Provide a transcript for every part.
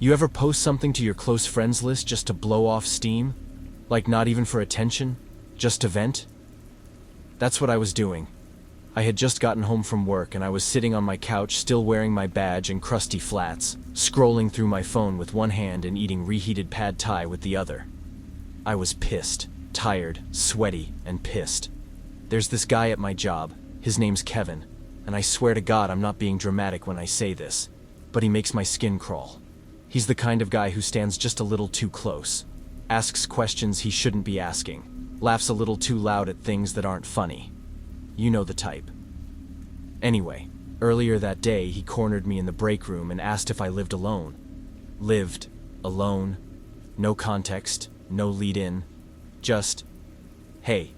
You ever post something to your close friends list just to blow off steam? Like not even for attention? Just to vent? That's what I was doing. I had just gotten home from work and I was sitting on my couch still wearing my badge and crusty flats, scrolling through my phone with one hand and eating reheated pad thai with the other. I was pissed, tired, sweaty, and pissed. There's this guy at my job, his name's Kevin, and I swear to God I'm not being dramatic when I say this, but he makes my skin crawl. He's the kind of guy who stands just a little too close, asks questions he shouldn't be asking, laughs a little too loud at things that aren't funny. You know the type. Anyway, earlier that day he cornered me in the break room and asked if I lived alone. Lived alone. No context, no lead-in. Just, hey,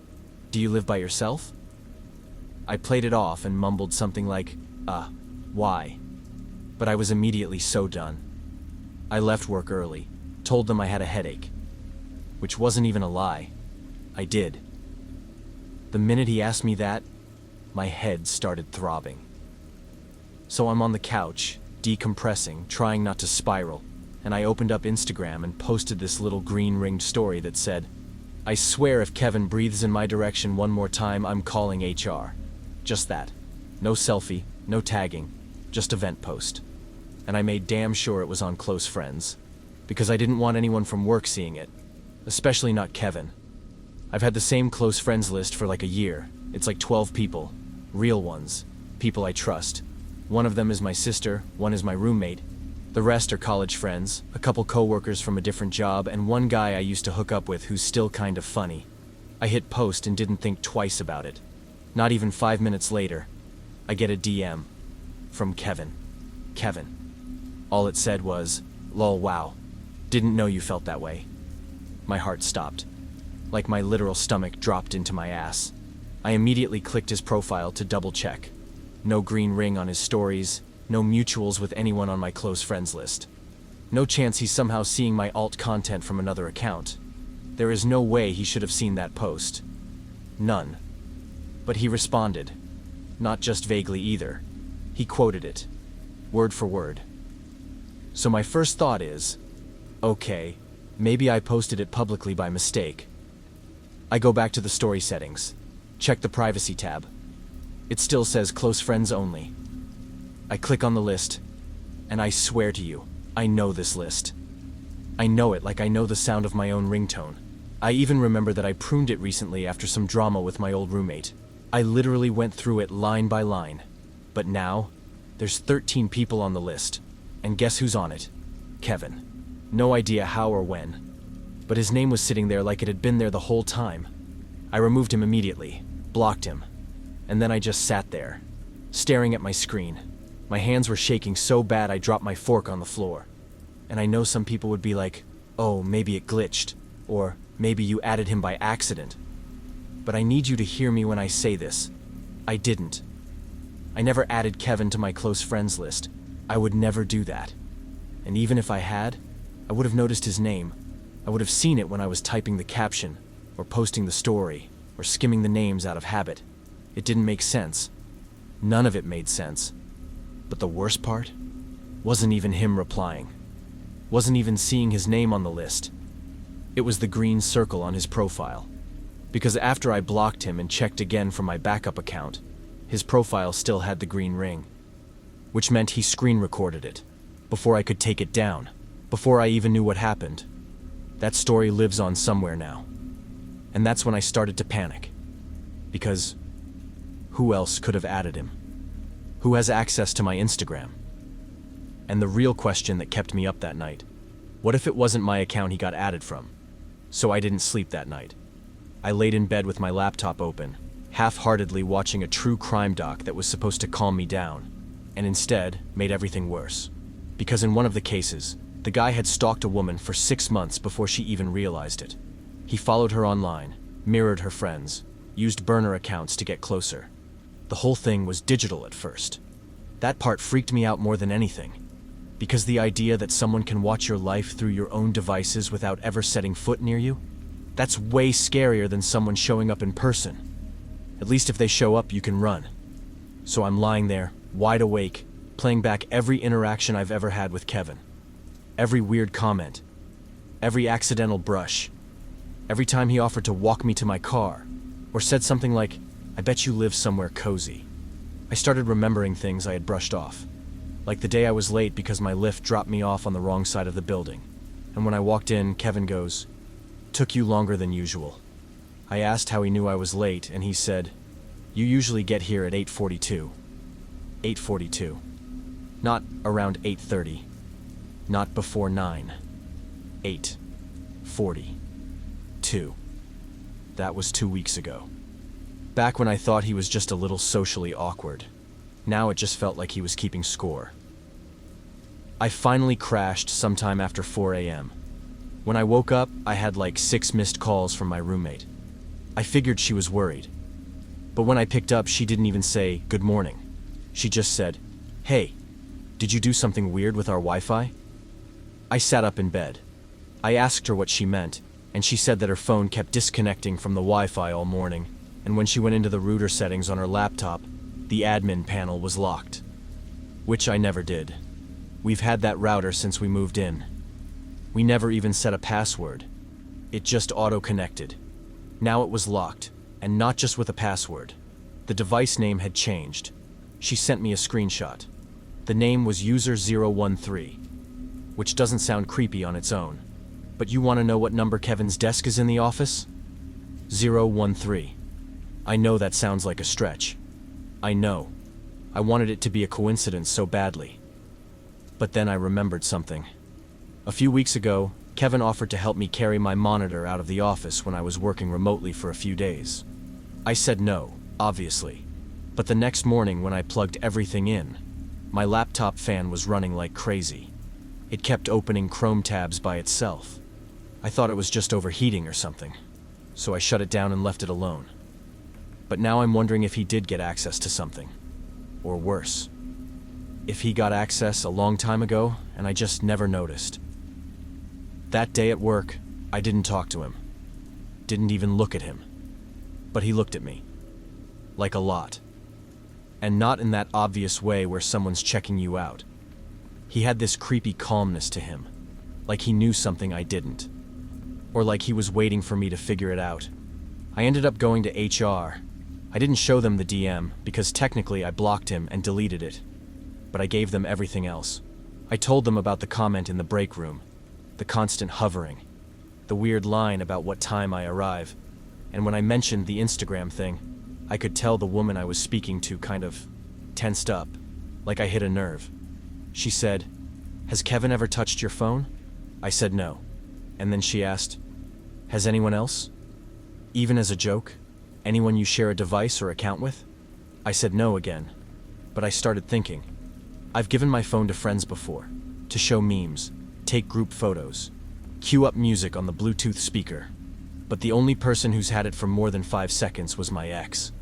do you live by yourself? I played it off and mumbled something like, why? But I was immediately so done. I left work early, told them I had a headache. Which wasn't even a lie. I did. The minute he asked me that, my head started throbbing. So I'm on the couch, decompressing, trying not to spiral, and I opened up Instagram and posted this little green-ringed story that said, I swear if Kevin breathes in my direction one more time, I'm calling HR. Just that. No selfie, no tagging, just a vent post. And I made damn sure it was on close friends, because I didn't want anyone from work seeing it, especially not Kevin. I've had the same close friends list for like a year. It's like 12 people, real ones, people I trust. One of them is my sister, one is my roommate. The rest are college friends, a couple coworkers from a different job, and one guy I used to hook up with who's still kind of funny. I hit post and didn't think twice about it. Not even 5 minutes later, I get a DM from Kevin. Kevin. All it said was, lol wow, didn't know you felt that way. My heart stopped. Like my literal stomach dropped into my ass. I immediately clicked his profile to double check. No green ring on his stories, no mutuals with anyone on my close friends list. No chance he's somehow seeing my alt content from another account. There is no way he should have seen that post. None. But he responded. Not just vaguely either. He quoted it. Word for word. So my first thought is, okay, maybe I posted it publicly by mistake. I go back to the story settings, check the privacy tab. It still says close friends only. I click on the list, and I swear to you, I know this list. I know it like I know the sound of my own ringtone. I even remember that I pruned it recently after some drama with my old roommate. I literally went through it line by line. But now, there's 13 people on the list. And guess who's on it? Kevin. No idea how or when. But his name was sitting there like it had been there the whole time. I removed him immediately, blocked him. And then I just sat there, staring at my screen. My hands were shaking so bad I dropped my fork on the floor. And I know some people would be like, oh, maybe it glitched. Or maybe you added him by accident. But I need you to hear me when I say this. I didn't. I never added Kevin to my close friends list. I would never do that. And even if I had, I would have noticed his name. I would have seen it when I was typing the caption, or posting the story, or skimming the names out of habit. It didn't make sense. None of it made sense. But the worst part? Wasn't even him replying. Wasn't even seeing his name on the list. It was the green circle on his profile. Because after I blocked him and checked again from my backup account, his profile still had the green ring. Which meant he screen recorded it, before I could take it down, before I even knew what happened. That story lives on somewhere now. And that's when I started to panic. Because who else could have added him? Who has access to my Instagram? And the real question that kept me up that night, what if it wasn't my account he got added from? So I didn't sleep that night. I laid in bed with my laptop open, half-heartedly watching a true crime doc that was supposed to calm me down, and instead made everything worse. Because in one of the cases, the guy had stalked a woman for 6 months before she even realized it. He followed her online, mirrored her friends, used burner accounts to get closer. The whole thing was digital at first. That part freaked me out more than anything. Because the idea that someone can watch your life through your own devices without ever setting foot near you, that's way scarier than someone showing up in person. At least if they show up, you can run. So I'm lying there, wide awake, playing back every interaction I've ever had with Kevin. Every weird comment, every accidental brush, every time he offered to walk me to my car, or said something like, "I bet you live somewhere cozy." I started remembering things I had brushed off, like the day I was late because my Lyft dropped me off on the wrong side of the building. And when I walked in, Kevin goes, "Took you longer than usual." I asked how he knew I was late, and he said, "You usually get here at 8:42. 8:42. Not around 8:30. Not before 9. 8:42. That was 2 weeks ago. Back when I thought he was just a little socially awkward. Now it just felt like he was keeping score. I finally crashed sometime after 4 a.m. When I woke up, I had like 6 missed calls from my roommate. I figured she was worried. But when I picked up, she didn't even say, "Good morning." She just said, "Hey, did you do something weird with our Wi-Fi?" I sat up in bed. I asked her what she meant, and she said that her phone kept disconnecting from the Wi-Fi all morning, and when she went into the router settings on her laptop, the admin panel was locked. Which I never did. We've had that router since we moved in. We never even set a password. It just auto-connected. Now it was locked, and not just with a password. The device name had changed. She sent me a screenshot. The name was user013, which doesn't sound creepy on its own. But you want to know what number Kevin's desk is in the office? 013. I know that sounds like a stretch. I know. I wanted it to be a coincidence so badly. But then I remembered something. A few weeks ago, Kevin offered to help me carry my monitor out of the office when I was working remotely for a few days. I said no, obviously. But the next morning when I plugged everything in, my laptop fan was running like crazy. It kept opening Chrome tabs by itself. I thought it was just overheating or something, so I shut it down and left it alone. But now I'm wondering if he did get access to something. Or worse, if he got access a long time ago and I just never noticed. That day at work, I didn't talk to him. Didn't even look at him. But he looked at me. Like a lot. And not in that obvious way where someone's checking you out. He had this creepy calmness to him. Like he knew something I didn't. Or like he was waiting for me to figure it out. I ended up going to HR. I didn't show them the DM because technically I blocked him and deleted it. But I gave them everything else. I told them about the comment in the break room. The constant hovering. The weird line about what time I arrive. And when I mentioned the Instagram thing, I could tell the woman I was speaking to kind of tensed up, like I hit a nerve. She said, "Has Kevin ever touched your phone?" I said no. And then she asked, "Has anyone else? Even as a joke? Anyone you share a device or account with?" I said no again. But I started thinking. I've given my phone to friends before, to show memes, take group photos, cue up music on the Bluetooth speaker. But the only person who's had it for more than 5 seconds was my ex.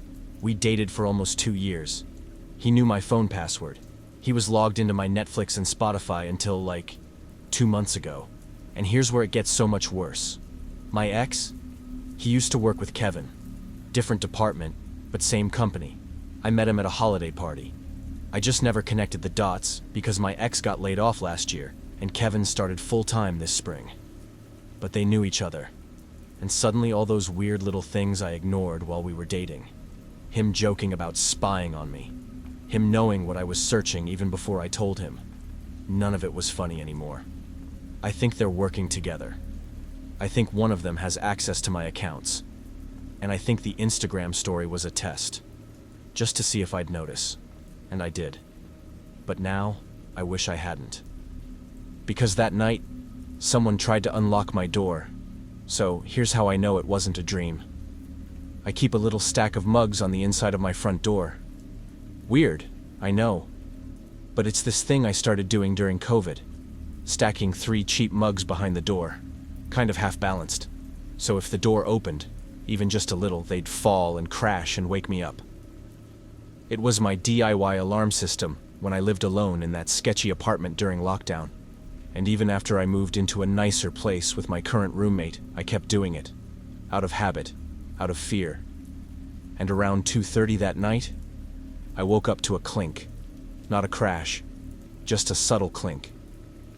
We dated for almost 2 years. He knew my phone password. He was logged into my Netflix and Spotify until, like, 2 months ago. And here's where it gets so much worse. My ex? He used to work with Kevin. Different department, but same company. I met him at a holiday party. I just never connected the dots because my ex got laid off last year and Kevin started full-time this spring. But they knew each other. And suddenly all those weird little things I ignored while we were dating. Him joking about spying on me. Him knowing what I was searching even before I told him. None of it was funny anymore. I think they're working together. I think one of them has access to my accounts. And I think the Instagram story was a test. Just to see if I'd notice. And I did. But now, I wish I hadn't. Because that night, someone tried to unlock my door. So here's how I know it wasn't a dream. I keep a little stack of mugs on the inside of my front door. Weird, I know. But it's this thing I started doing during COVID. Stacking 3 cheap mugs behind the door. Kind of half-balanced. So if the door opened, even just a little, they'd fall and crash and wake me up. It was my DIY alarm system when I lived alone in that sketchy apartment during lockdown. And even after I moved into a nicer place with my current roommate, I kept doing it. Out of habit, out of fear. And around 2:30 that night, I woke up to a clink. Not a crash, just a subtle clink.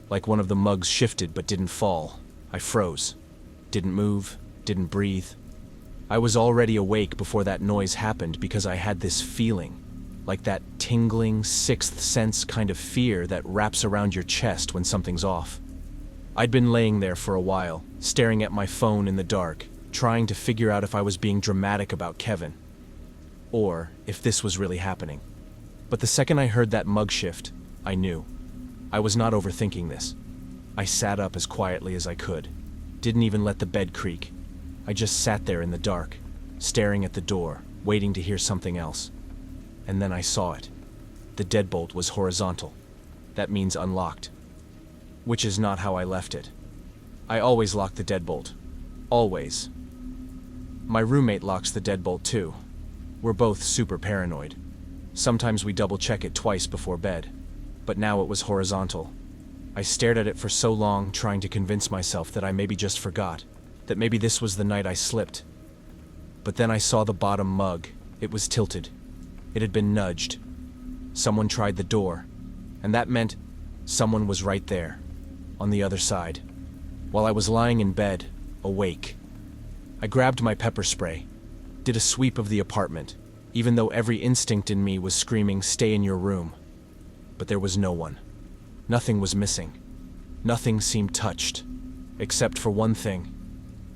Like one of the mugs shifted but didn't fall. I froze. Didn't move, didn't breathe. I was already awake before that noise happened because I had this feeling, like that tingling, sixth sense kind of fear that wraps around your chest when something's off. I'd been laying there for a while, staring at my phone in the dark, trying to figure out if I was being dramatic about Kevin, or if this was really happening. But the second I heard that mug shift, I knew. I was not overthinking this. I sat up as quietly as I could. Didn't even let the bed creak. I just sat there in the dark, staring at the door, waiting to hear something else. And then I saw it. The deadbolt was horizontal. That means unlocked. Which is not how I left it. I always lock the deadbolt. Always. My roommate locks the deadbolt too. We're both super paranoid. Sometimes we double-check it twice before bed. But now it was horizontal. I stared at it for so long, trying to convince myself that I maybe just forgot, that maybe this was the night I slipped. But then I saw the bottom mug. It was tilted. It had been nudged. Someone tried the door, and that meant someone was right there, on the other side. While I was lying in bed, awake, I grabbed my pepper spray, did a sweep of the apartment, even though every instinct in me was screaming, "Stay in your room." But there was no one. Nothing was missing. Nothing seemed touched, except for one thing.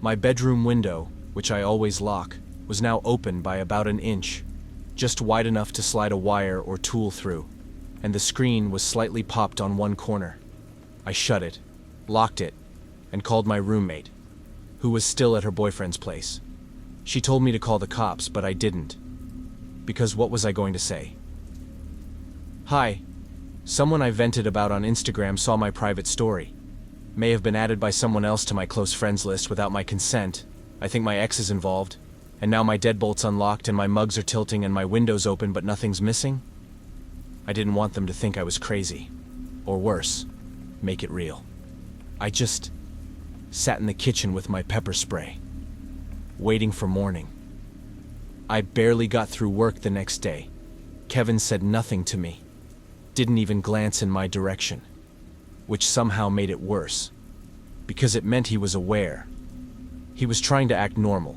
My bedroom window, which I always lock, was now open by about an inch, just wide enough to slide a wire or tool through, and the screen was slightly popped on one corner. I shut it, locked it, and called my roommate, who was still at her boyfriend's place. She told me to call the cops, but I didn't. Because what was I going to say? "Hi. Someone I vented about on Instagram saw my private story. May have been added by someone else to my close friends list without my consent. I think my ex is involved. And now my deadbolt's unlocked and my mugs are tilting and my window's open but nothing's missing?" I didn't want them to think I was crazy. Or worse, make it real. I just sat in the kitchen with my pepper spray, waiting for morning. I barely got through work the next day. Kevin said nothing to me. Didn't even glance in my direction, which somehow made it worse, because it meant he was aware. He was trying to act normal,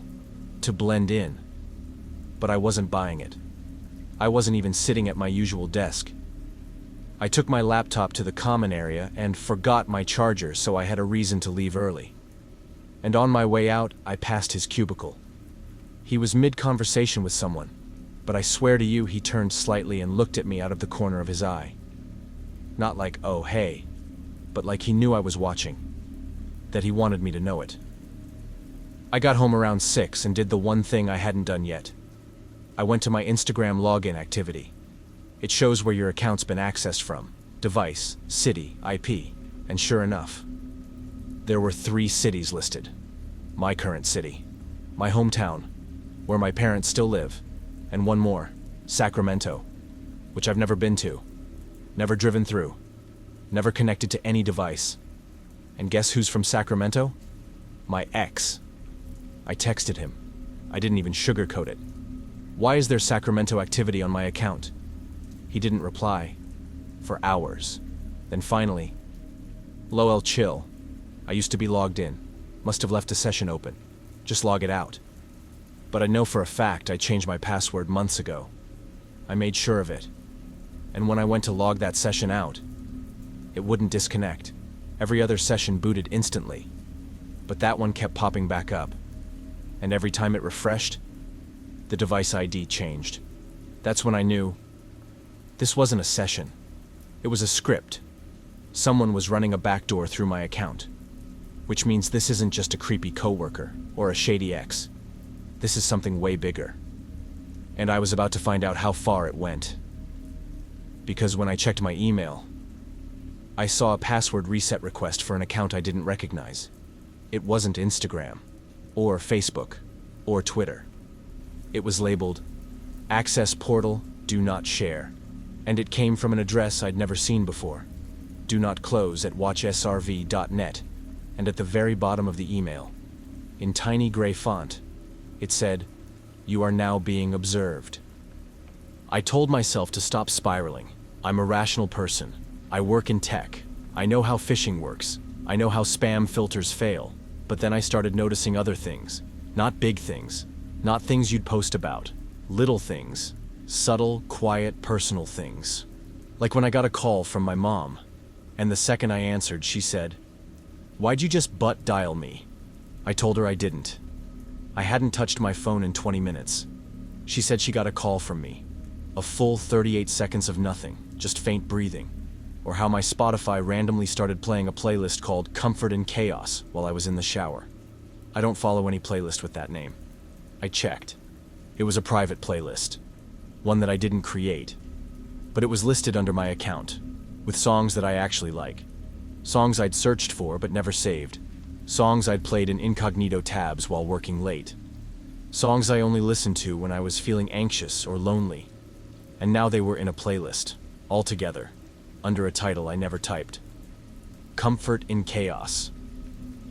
to blend in, but I wasn't buying it. I wasn't even sitting at my usual desk. I took my laptop to the common area and forgot my charger, so I had a reason to leave early. And on my way out, I passed his cubicle. He was mid-conversation with someone, but I swear to you he turned slightly and looked at me out of the corner of his eye. Not like, "Oh, hey," but like he knew I was watching, that he wanted me to know it. I got home around 6 and did the one thing I hadn't done yet. I went to my Instagram login activity. It shows where your account's been accessed from: device, city, IP, and sure enough, there were 3 cities listed. My current city, my hometown, where my parents still live, and one more, Sacramento, which I've never been to, never driven through, never connected to any device. And guess who's from Sacramento? My ex. I texted him. I didn't even sugarcoat it. "Why is there Sacramento activity on my account?" He didn't reply. For hours. Then finally, "Lol, chill. I used to be logged in. Must have left a session open. Just log it out." But I know for a fact I changed my password months ago. I made sure of it. And when I went to log that session out, it wouldn't disconnect. Every other session booted instantly. But that one kept popping back up. And every time it refreshed, the device ID changed. That's when I knew this wasn't a session. It was a script. Someone was running a backdoor through my account. Which means this isn't just a creepy coworker or a shady ex. This is something way bigger. And I was about to find out how far it went. Because when I checked my email, I saw a password reset request for an account I didn't recognize. It wasn't Instagram, or Facebook, or Twitter. It was labeled, "Access Portal, Do Not Share," and it came from an address I'd never seen before. "Do not close at watchsrv.net," and at the very bottom of the email, in tiny gray font, it said, "You are now being observed." I told myself to stop spiraling. I'm a rational person. I work in tech. I know how phishing works. I know how spam filters fail. But then I started noticing other things. Not big things. Not things you'd post about. Little things. Subtle, quiet, personal things. Like when I got a call from my mom, and the second I answered, she said, "Why'd you just butt dial me?" I told her I didn't. I hadn't touched my phone in 20 minutes. She said she got a call from me. A full 38 seconds of nothing, just faint breathing. Or how my Spotify randomly started playing a playlist called Comfort in Chaos while I was in the shower. I don't follow any playlist with that name. I checked. It was a private playlist. One that I didn't create. But it was listed under my account, with songs that I actually like. Songs I'd searched for but never saved. Songs I'd played in incognito tabs while working late. Songs I only listened to when I was feeling anxious or lonely. And now they were in a playlist, all together, under a title I never typed. Comfort in Chaos.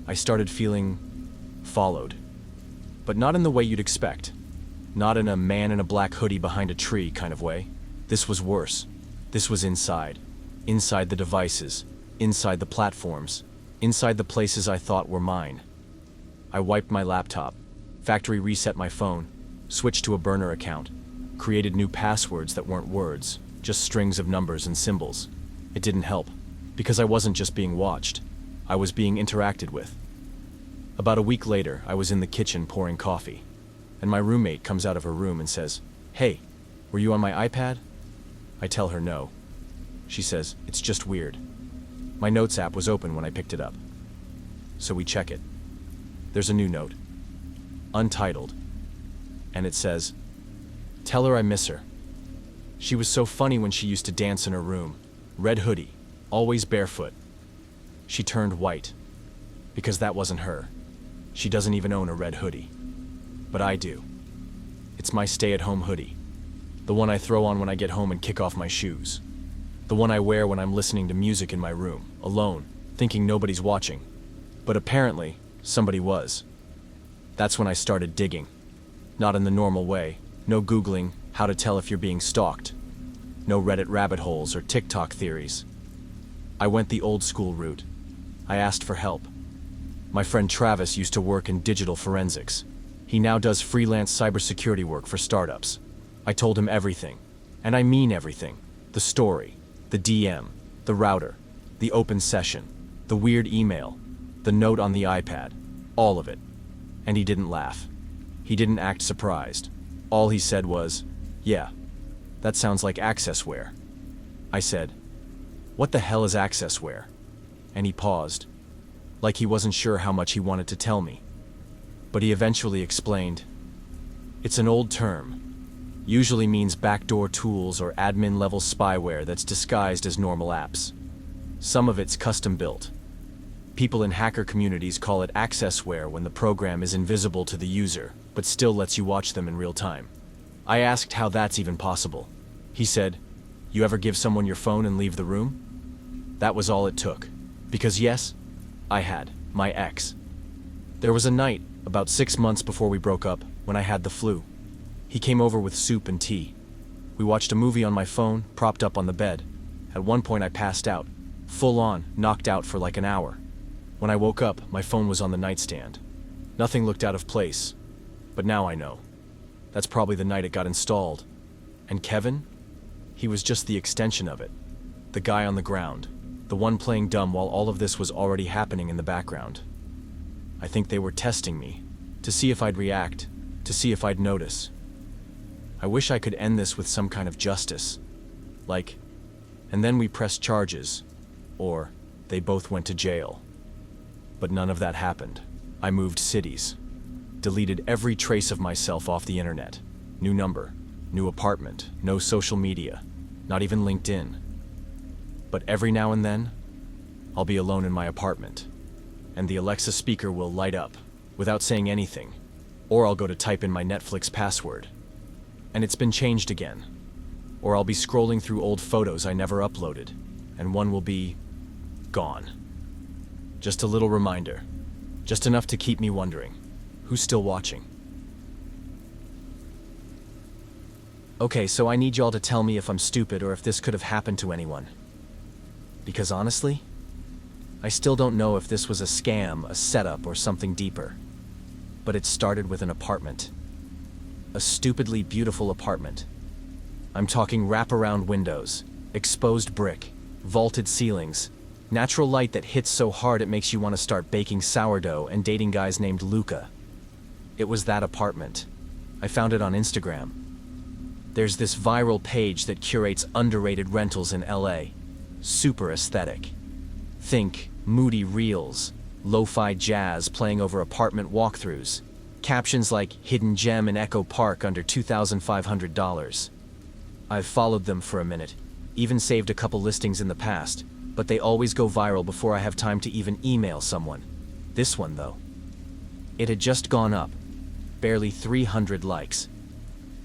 I started feeling followed. But not in the way you'd expect. Not in a man in a black hoodie behind a tree kind of way. This was worse. This was inside. Inside the devices. Inside the platforms. Inside the places I thought were mine. I wiped my laptop, factory reset my phone, switched to a burner account, created new passwords that weren't words, just strings of numbers and symbols. It didn't help, because I wasn't just being watched. I was being interacted with. About a week later, I was in the kitchen pouring coffee, and my roommate comes out of her room and says, "Hey, were you on my iPad?" I tell her no. She says, "It's just weird." My notes app was open when I picked it up. So we check it. There's a new note. Untitled. And it says, "Tell her I miss her. She was so funny when she used to dance in her room. Red hoodie, always barefoot." She turned white. Because that wasn't her. She doesn't even own a red hoodie. But I do. It's my stay-at-home hoodie. The one I throw on when I get home and kick off my shoes. The one I wear when I'm listening to music in my room, alone, thinking nobody's watching. But apparently, somebody was. That's when I started digging. Not in the normal way. No Googling how to tell if you're being stalked. No Reddit rabbit holes or TikTok theories. I went the old-school route. I asked for help. My friend Travis used to work in digital forensics. He now does freelance cybersecurity work for startups. I told him everything. And I mean everything. The story. The DM, the router, the open session, the weird email, the note on the iPad, all of it. And he didn't laugh. He didn't act surprised. All he said was, "Yeah, that sounds like accessware." I said, "What the hell is accessware?" And he paused, like he wasn't sure how much he wanted to tell me. But he eventually explained, "It's an old term. Usually means backdoor tools or admin-level spyware that's disguised as normal apps. Some of it's custom-built. People in hacker communities call it accessware when the program is invisible to the user, but still lets you watch them in real time." I asked how that's even possible. He said, "You ever give someone your phone and leave the room?" That was all it took. Because yes, I had, my ex. There was a night, about 6 months before we broke up, when I had the flu. He came over with soup and tea. We watched a movie on my phone, propped up on the bed. At one point I passed out, full on, knocked out for like an hour. When I woke up, my phone was on the nightstand. Nothing looked out of place, but now I know. That's probably the night it got installed. And Kevin? He was just the extension of it. The guy on the ground, the one playing dumb while all of this was already happening in the background. I think they were testing me, to see if I'd react, to see if I'd notice. I wish I could end this with some kind of justice. Like, and then we pressed charges, or they both went to jail. But none of that happened. I moved cities, deleted every trace of myself off the internet. New number, new apartment, no social media, not even LinkedIn. But every now and then, I'll be alone in my apartment, and the Alexa speaker will light up without saying anything, or I'll go to type in my Netflix password, and it's been changed again. Or I'll be scrolling through old photos I never uploaded, and one will be gone. Just a little reminder, just enough to keep me wondering, who's still watching? Okay, so I need y'all to tell me if I'm stupid or if this could have happened to anyone. Because honestly, I still don't know if this was a scam, a setup, or something deeper. But it started with an apartment. A stupidly beautiful apartment. I'm talking wraparound windows, exposed brick, vaulted ceilings, natural light that hits so hard it makes you want to start baking sourdough and dating guys named Luca. It was that apartment. I found it on Instagram. There's this viral page that curates underrated rentals in LA. Super aesthetic. Think moody reels, lo-fi jazz playing over apartment walkthroughs, captions like hidden gem in Echo Park under $2,500. I've followed them for a minute, even saved a couple listings in the past, but they always go viral before I have time to even email someone. This one, though. It had just gone up, barely 300 likes.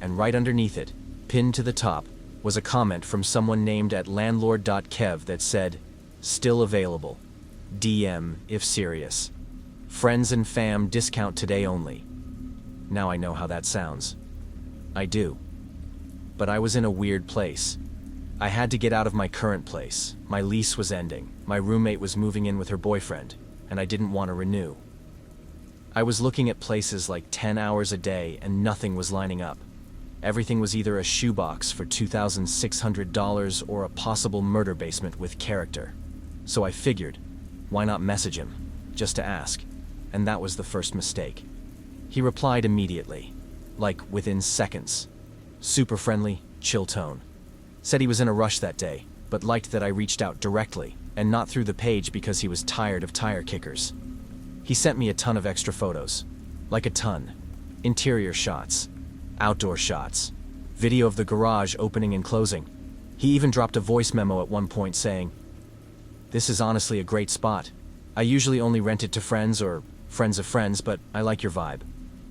And right underneath it, pinned to the top, was a comment from someone named at landlord.kev that said, "Still available. DM if serious. Friends and fam discount today only." Now I know how that sounds. I do. But I was in a weird place. I had to get out of my current place. My lease was ending. My roommate was moving in with her boyfriend, and I didn't want to renew. I was looking at places like 10 hours a day and nothing was lining up. Everything was either a shoebox for $2,600 or a possible murder basement with character. So I figured, why not message him, just to ask? And that was the first mistake. He replied immediately, like within seconds. Super friendly, chill tone. Said he was in a rush that day, but liked that I reached out directly and not through the page because he was tired of tire kickers. He sent me a ton of extra photos. Like a ton. Interior shots. Outdoor shots. Video of the garage opening and closing. He even dropped a voice memo at one point saying, "This is honestly a great spot. I usually only rent it to friends or friends of friends, but I like your vibe.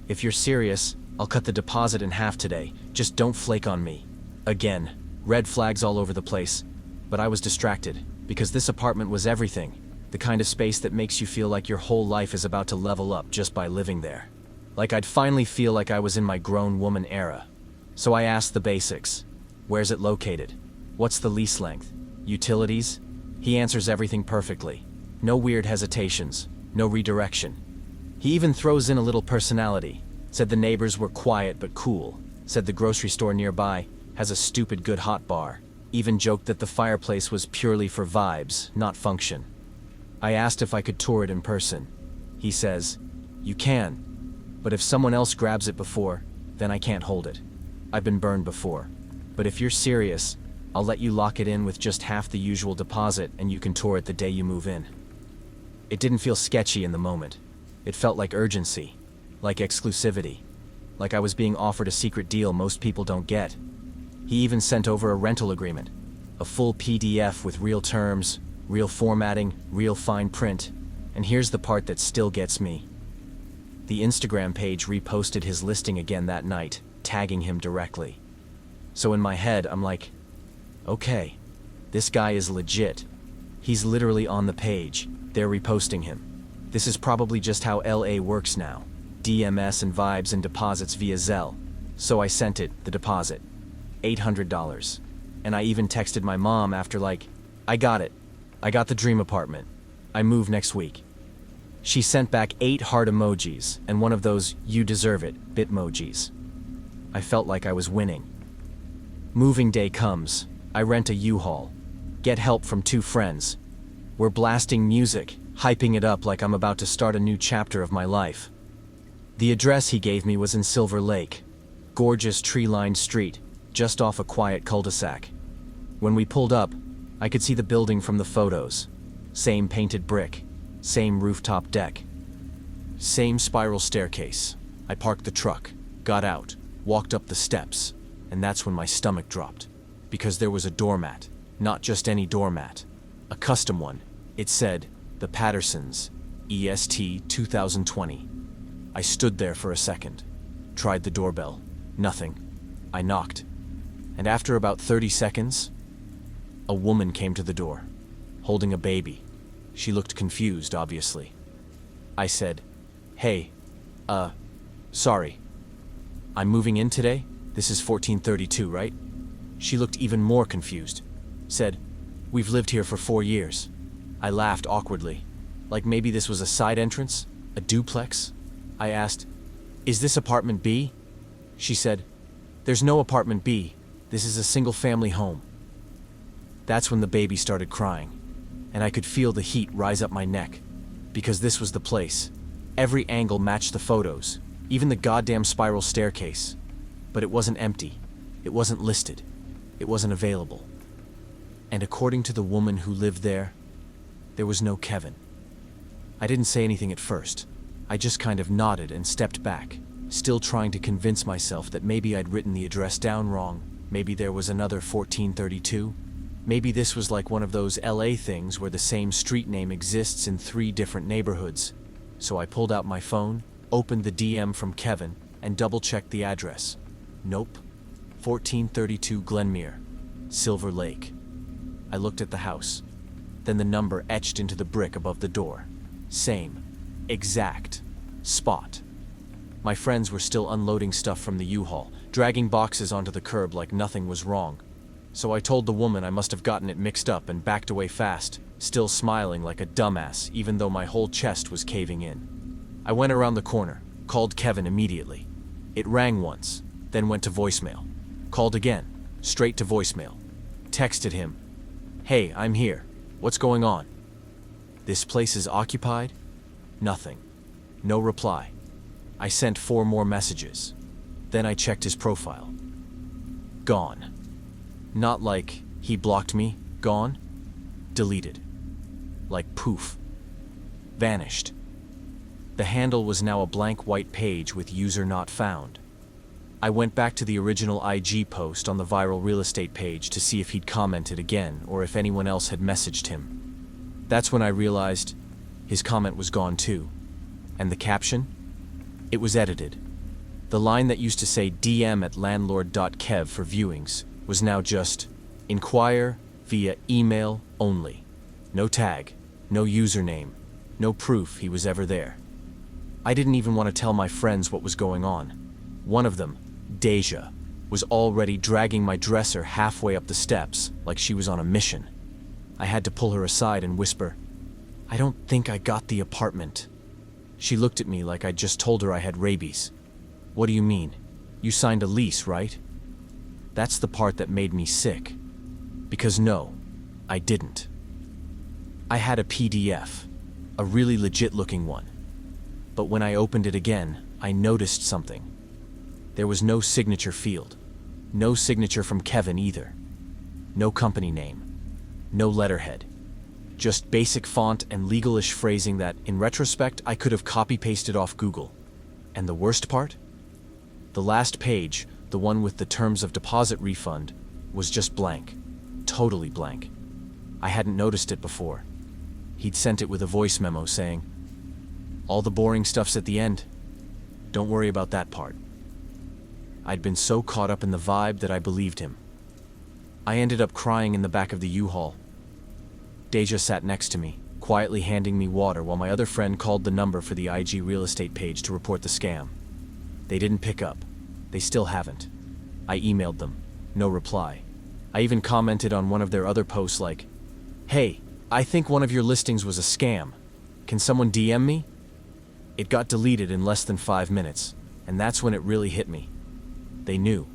If you're serious, I'll cut the deposit in half today. Just don't flake on me." Again, red flags all over the place, but I was distracted because this apartment was everything. The kind of space that makes you feel like your whole life is about to level up just by living there. Like I'd finally feel like I was in my grown woman era. So I asked the basics. Where's it located? What's the lease length? Utilities? He answers everything perfectly. No weird hesitations. No redirection. He even throws in a little personality. Said the neighbors were quiet but cool. Said the grocery store nearby has a stupid good hot bar. Even joked that the fireplace was purely for vibes, not function. I asked if I could tour it in person. He says, "You can, but if someone else grabs it before, then I can't hold it. I've been burned before. But if you're serious, I'll let you lock it in with just half the usual deposit and you can tour it the day you move in." It didn't feel sketchy in the moment. It felt like urgency, like exclusivity, like I was being offered a secret deal most people don't get. He even sent over a rental agreement, a full PDF with real terms, real formatting, real fine print, and here's the part that still gets me. The Instagram page reposted his listing again that night, tagging him directly. So in my head, I'm like, okay, this guy is legit. He's literally on the page. They're reposting him. This is probably just how LA works now. DMS and vibes and deposits via Zelle. So I sent it, the deposit. $800. And I even texted my mom after like, I got it. I got the dream apartment. I move next week. She sent back 8 heart emojis and one of those "you deserve it" bitmojis. I felt like I was winning. Moving day comes. I rent a U-Haul. Get help from 2 friends. We're blasting music, hyping it up like I'm about to start a new chapter of my life. The address he gave me was in Silver Lake. Gorgeous tree-lined street, just off a quiet cul-de-sac. When we pulled up, I could see the building from the photos. Same painted brick, same rooftop deck, same spiral staircase. I parked the truck, got out, walked up the steps, and that's when my stomach dropped. Because there was a doormat, not just any doormat, a custom one. It said, "The Pattersons, EST 2020. I stood there for a second, tried the doorbell, nothing. I knocked, and after about 30 seconds, a woman came to the door, holding a baby. She looked confused, obviously. I said, "Hey, sorry. I'm moving in today. This is 1432, right?" She looked even more confused. Said, "We've lived here for 4 years." I laughed awkwardly, like maybe this was a side entrance, a duplex. I asked, "Is this apartment B?" She said, "There's no apartment B. This is a single-family home." That's when the baby started crying, and I could feel the heat rise up my neck, because this was the place. Every angle matched the photos, even the goddamn spiral staircase. But it wasn't empty. It wasn't listed. It wasn't available. And according to the woman who lived there was no Kevin. I didn't say anything at first. I just kind of nodded and stepped back, still trying to convince myself that maybe I'd written the address down wrong. Maybe there was another 1432. Maybe this was like one of those LA things where the same street name exists in 3 different neighborhoods. So I pulled out my phone, opened the DM from Kevin, and double-checked the address. Nope. 1432 Glenmere, Silver Lake. I looked at the house. Then the number etched into the brick above the door. Same. Exact. Spot. My friends were still unloading stuff from the U-Haul, dragging boxes onto the curb like nothing was wrong. So I told the woman I must have gotten it mixed up and backed away fast, still smiling like a dumbass even though my whole chest was caving in. I went around the corner, called Kevin immediately. It rang once, then went to voicemail. Called again, straight to voicemail. Texted him, "Hey, I'm here. What's going on? This place is occupied?" Nothing. No reply. I sent 4 more messages. Then I checked his profile. Gone. Not like he blocked me, gone. Deleted. Like poof. Vanished. The handle was now a blank white page with user not found. I went back to the original IG post on the viral real estate page to see if he'd commented again or if anyone else had messaged him. That's when I realized his comment was gone too. And the caption? It was edited. The line that used to say dm@landlord.kev for viewings was now just inquire via email only. No tag, no username, no proof he was ever there. I didn't even want to tell my friends what was going on. One of them, Deja, was already dragging my dresser halfway up the steps like she was on a mission. I had to pull her aside and whisper, "I don't think I got the apartment." She looked at me like I'd just told her I had rabies. "What do you mean? You signed a lease, right?" That's the part that made me sick. Because no, I didn't. I had a PDF, a really legit-looking one. But when I opened it again, I noticed something. There was no signature field. No signature from Kevin either. No company name. No letterhead. Just basic font and legalish phrasing that, in retrospect, I could have copy-pasted off Google. And the worst part? The last page, the one with the terms of deposit refund, was just blank. Totally blank. I hadn't noticed it before. He'd sent it with a voice memo saying, "All the boring stuff's at the end. Don't worry about that part." I'd been so caught up in the vibe that I believed him. I ended up crying in the back of the U-Haul. Deja sat next to me, quietly handing me water while my other friend called the number for the IG real estate page to report the scam. They didn't pick up. They still haven't. I emailed them. No reply. I even commented on one of their other posts like, "Hey, I think one of your listings was a scam. Can someone DM me?" It got deleted in less than 5 minutes, and that's when it really hit me. They knew.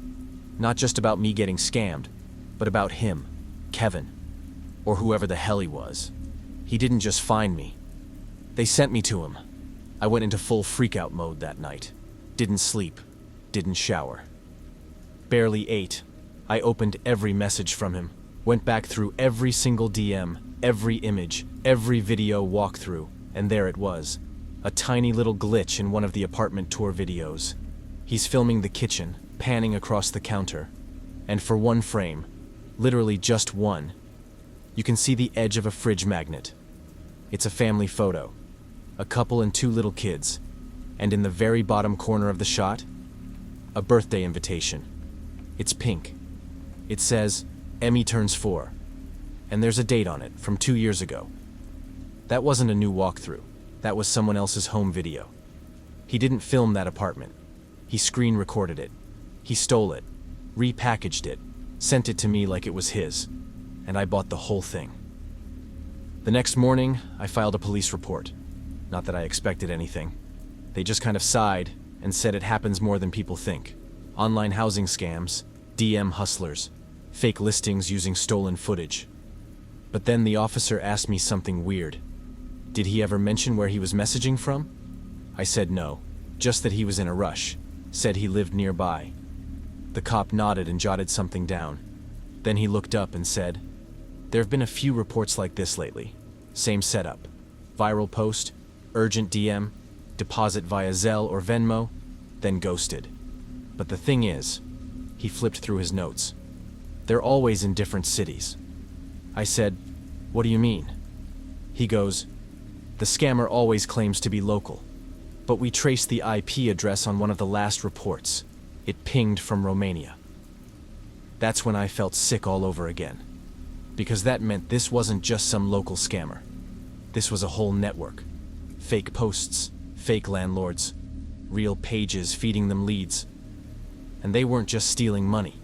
Not just about me getting scammed, but about him, Kevin, or whoever the hell he was. He didn't just find me. They sent me to him. I went into full freakout mode that night. Didn't sleep. Didn't shower. Barely ate. I opened every message from him, went back through every single DM, every image, every video walkthrough, and there it was. A tiny little glitch in one of the apartment tour videos. He's filming the kitchen, panning across the counter, and for one frame, literally just one, you can see the edge of a fridge magnet. It's a family photo, a couple and 2 little kids, and in the very bottom corner of the shot, a birthday invitation. It's pink. It says, "Emmy turns 4, and there's a date on it from 2 years ago. That wasn't a new walkthrough. That was someone else's home video. He didn't film that apartment. He screen recorded it. He stole it, repackaged it, sent it to me like it was his, and I bought the whole thing. The next morning, I filed a police report. Not that I expected anything. They just kind of sighed and said it happens more than people think. Online housing scams, DM hustlers, fake listings using stolen footage. But then the officer asked me something weird. Did he ever mention where he was messaging from? I said no, just that he was in a rush, said he lived nearby. The cop nodded and jotted something down. Then he looked up and said, "There have been a few reports like this lately. Same setup. Viral post, urgent DM, deposit via Zelle or Venmo, then ghosted. But the thing is," he flipped through his notes, "they're always in different cities." I said, "What do you mean?" He goes, "The scammer always claims to be local, but we traced the IP address on one of the last reports. It pinged from Romania." That's when I felt sick all over again, because that meant this wasn't just some local scammer. This was a whole network. Fake posts, fake landlords, real pages feeding them leads. And they weren't just stealing money.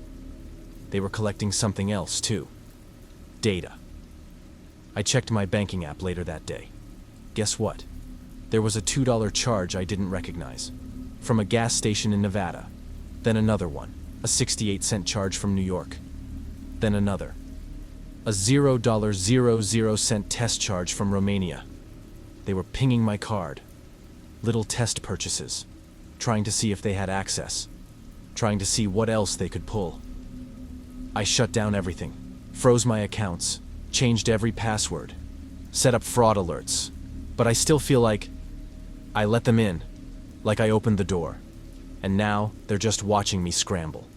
They were collecting something else too. Data. I checked my banking app later that day. Guess what? There was a $2 charge I didn't recognize, from a gas station in Nevada. Then another one, a 68-cent charge from New York. Then another, a $0.00 test charge from Romania. They were pinging my card. Little test purchases, trying to see if they had access, trying to see what else they could pull. I shut down everything, froze my accounts, changed every password, set up fraud alerts, but I still feel like I let them in, like I opened the door, and now they're just watching me scramble.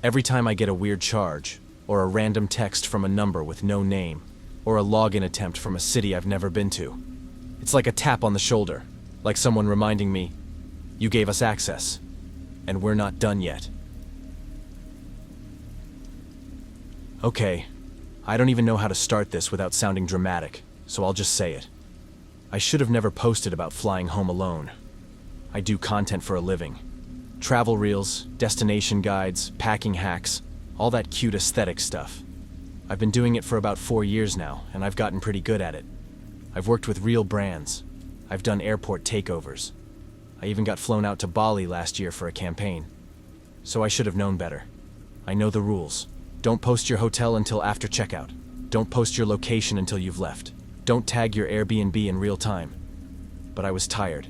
Every time I get a weird charge, or a random text from a number with no name, or a login attempt from a city I've never been to, it's like a tap on the shoulder, like someone reminding me, "You gave us access, and we're not done yet." Okay, I don't even know how to start this without sounding dramatic, so I'll just say it. I should have never posted about flying home alone. I do content for a living. Travel reels, destination guides, packing hacks, all that cute aesthetic stuff. I've been doing it for about 4 years now, and I've gotten pretty good at it. I've worked with real brands. I've done airport takeovers. I even got flown out to Bali last year for a campaign. So I should have known better. I know the rules. Don't post your hotel until after checkout. Don't post your location until you've left. Don't tag your Airbnb in real time. But I was tired.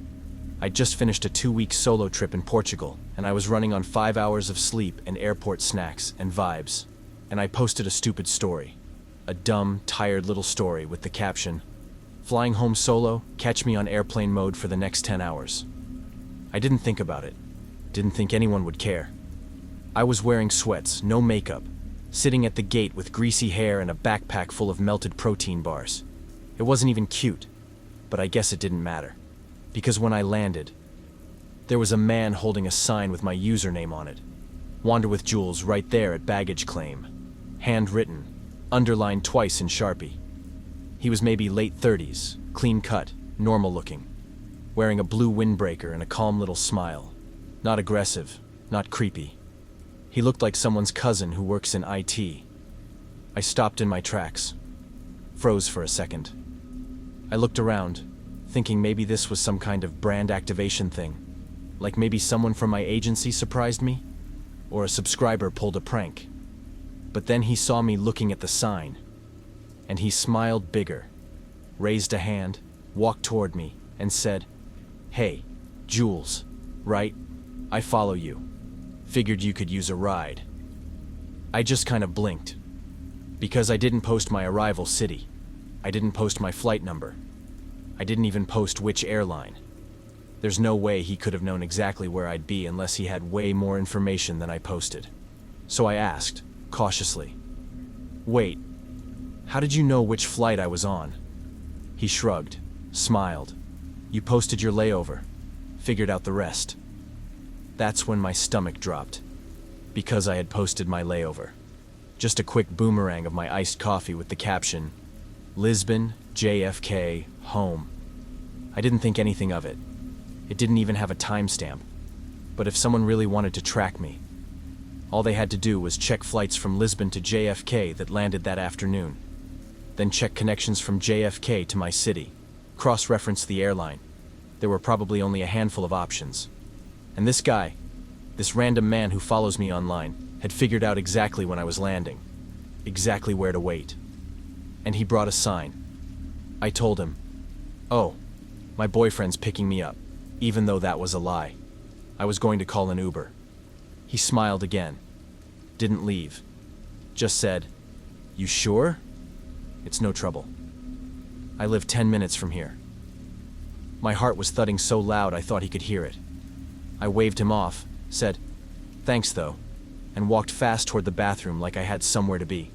I'd just finished a 2-week solo trip in Portugal, and I was running on 5 hours of sleep and airport snacks and vibes. And I posted a stupid story. A dumb, tired little story with the caption, "Flying home solo, catch me on airplane mode for the next 10 hours. I didn't think about it. Didn't think anyone would care. I was wearing sweats, no makeup, sitting at the gate with greasy hair and a backpack full of melted protein bars. It wasn't even cute, but I guess it didn't matter. Because when I landed, there was a man holding a sign with my username on it. Wander with Jules right there at baggage claim. Handwritten, underlined twice in Sharpie. He was maybe late 30s, clean cut, normal looking, wearing a blue windbreaker and a calm little smile. Not aggressive, not creepy. He looked like someone's cousin who works in IT. I stopped in my tracks, froze for a second. I looked around, thinking maybe this was some kind of brand activation thing. Like maybe someone from my agency surprised me, or a subscriber pulled a prank. But then he saw me looking at the sign, and he smiled bigger, raised a hand, walked toward me, and said, "Hey, Jules, right? I follow you. Figured you could use a ride." I just kind of blinked, because I didn't post my arrival city. I didn't post my flight number. I didn't even post which airline. There's no way he could have known exactly where I'd be unless he had way more information than I posted. So I asked, cautiously, "Wait, how did you know which flight I was on?" He shrugged, smiled. "You posted your layover. Figured out the rest." That's when my stomach dropped, because I had posted my layover. Just a quick boomerang of my iced coffee with the caption, "Lisbon, JFK, home." I didn't think anything of it. It didn't even have a timestamp. But if someone really wanted to track me, all they had to do was check flights from Lisbon to JFK that landed that afternoon. then check connections from JFK to my city, cross-reference the airline. There were probably only a handful of options. And this guy, this random man who follows me online, had figured out exactly when I was landing, exactly where to wait. And he brought a sign. I told him, "Oh, my boyfriend's picking me up," even though that was a lie. I was going to call an Uber. He smiled again. Didn't leave. Just said, "You sure? It's no trouble. I live 10 minutes from here." My heart was thudding so loud I thought he could hear it. I waved him off, said, "Thanks though," and walked fast toward the bathroom like I had somewhere to be.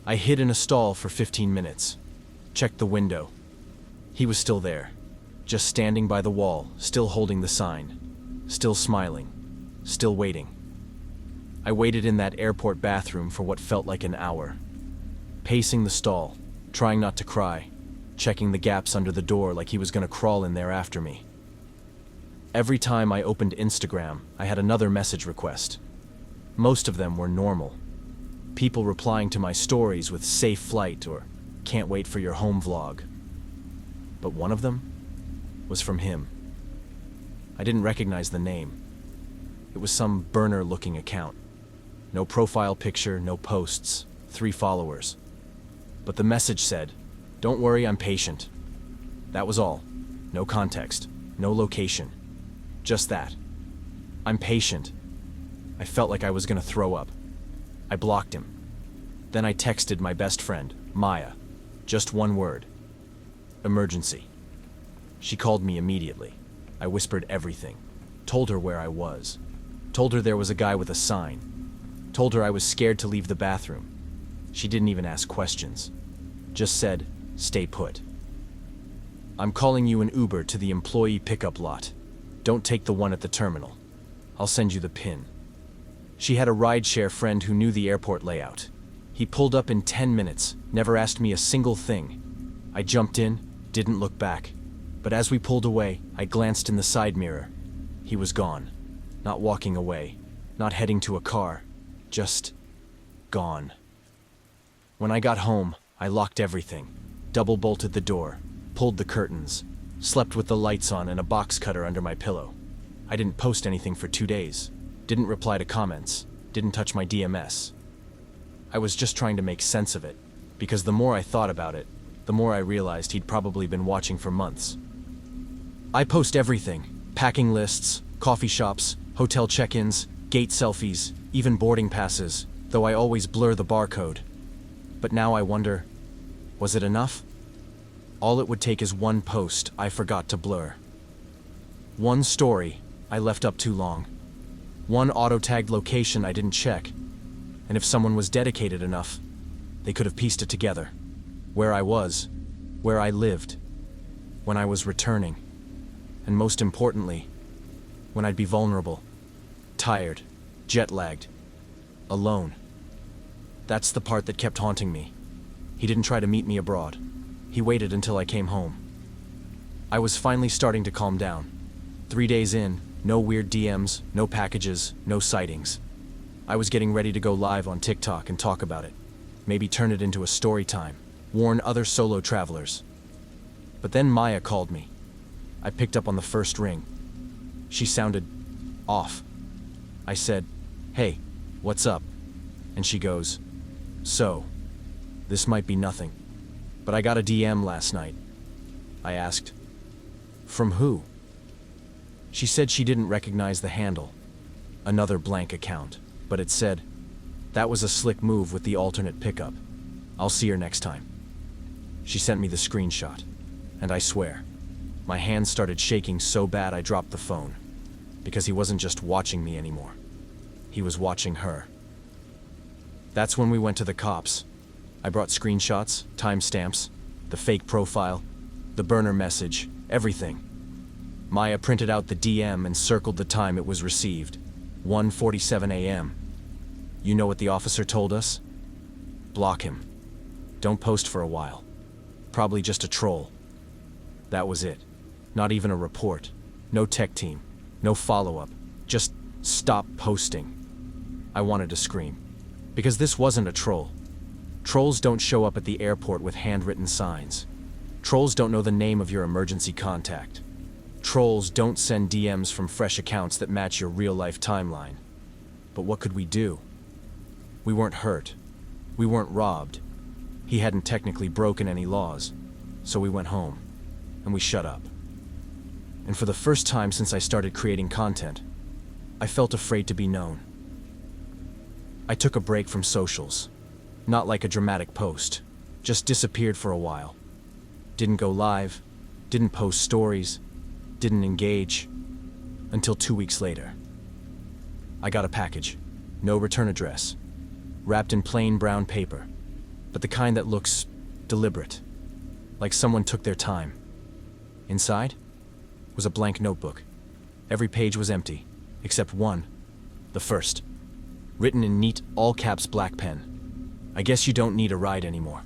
I hid in a stall for 15 minutes, checked the window. He was still there, just standing by the wall, still holding the sign, still smiling, still waiting. I waited in that airport bathroom for what felt like an hour, pacing the stall, trying not to cry, checking the gaps under the door like he was going to crawl in there after me. Every time I opened Instagram, I had another message request. Most of them were normal. People replying to my stories with "safe flight" or "can't wait for your home vlog." But one of them was from him. I didn't recognize the name. It was some burner-looking account. No profile picture, no posts, 3 followers. But the message said, "Don't worry, I'm patient." That was all. No context, no location. Just that. I'm patient. I felt like I was going to throw up. I blocked him. Then I texted my best friend, Maya. Just one word. Emergency. She called me immediately. I whispered everything. Told her where I was. Told her there was a guy with a sign. Told her I was scared to leave the bathroom. She didn't even ask questions. Just said, "Stay put. I'm calling you an Uber to the employee pickup lot. Don't take the one at the terminal. I'll send you the PIN." She had a rideshare friend who knew the airport layout. He pulled up in 10 minutes, never asked me a single thing. I jumped in, didn't look back. But as we pulled away, I glanced in the side mirror. He was gone. Not walking away, not heading to a car, just gone. When I got home, I locked everything, double-bolted the door, pulled the curtains, slept with the lights on and a box cutter under my pillow. I didn't post anything for 2 days, didn't reply to comments, didn't touch my DMS. I was just trying to make sense of it, because the more I thought about it, the more I realized he'd probably been watching for months. I post everything: packing lists, coffee shops, hotel check-ins, gate selfies, even boarding passes, though I always blur the barcode. But now I wonder, was it enough? All it would take is one post I forgot to blur. One story I left up too long. One auto-tagged location I didn't check. And if someone was dedicated enough, they could have pieced it together. Where I was, where I lived, when I was returning, and most importantly, when I'd be vulnerable, tired, jet-lagged, alone. That's the part that kept haunting me. He didn't try to meet me abroad. He waited until I came home. I was finally starting to calm down. 3 days in, no weird DMs, no packages, no sightings. I was getting ready to go live on TikTok and talk about it. Maybe turn it into a story time, warn other solo travelers. But then Maya called me. I picked up on the first ring. She sounded off. I said, "Hey, what's up?" And she goes, "So, this might be nothing, but I got a DM last night." I asked, "From who?" She said she didn't recognize the handle. Another blank account, but it said, "That was a slick move with the alternate pickup. I'll see her next time." She sent me the screenshot, and I swear, my hands started shaking so bad I dropped the phone, because he wasn't just watching me anymore. He was watching her. That's when we went to the cops. I brought screenshots, timestamps, the fake profile, the burner message, everything. Maya printed out the DM and circled the time it was received, 1:47 a.m. You know what the officer told us? Block him. Don't post for a while. Probably just a troll. That was it. Not even a report. No tech team. No follow-up. Just stop posting. I wanted to scream. Because this wasn't a troll. Trolls don't show up at the airport with handwritten signs. Trolls don't know the name of your emergency contact. Trolls don't send DMs from fresh accounts that match your real-life timeline. But what could we do? We weren't hurt. We weren't robbed. He hadn't technically broken any laws. So we went home. And we shut up. And for the first time since I started creating content, I felt afraid to be known. I took a break from socials. Not like a dramatic post. Just disappeared for a while. Didn't go live. Didn't post stories. Didn't engage. Until 2 weeks later. I got a package. No return address. Wrapped in plain brown paper. But the kind that looks deliberate. Like someone took their time. Inside was a blank notebook. Every page was empty, except one. The first. Written in neat, all-caps black pen. I guess you don't need a ride anymore.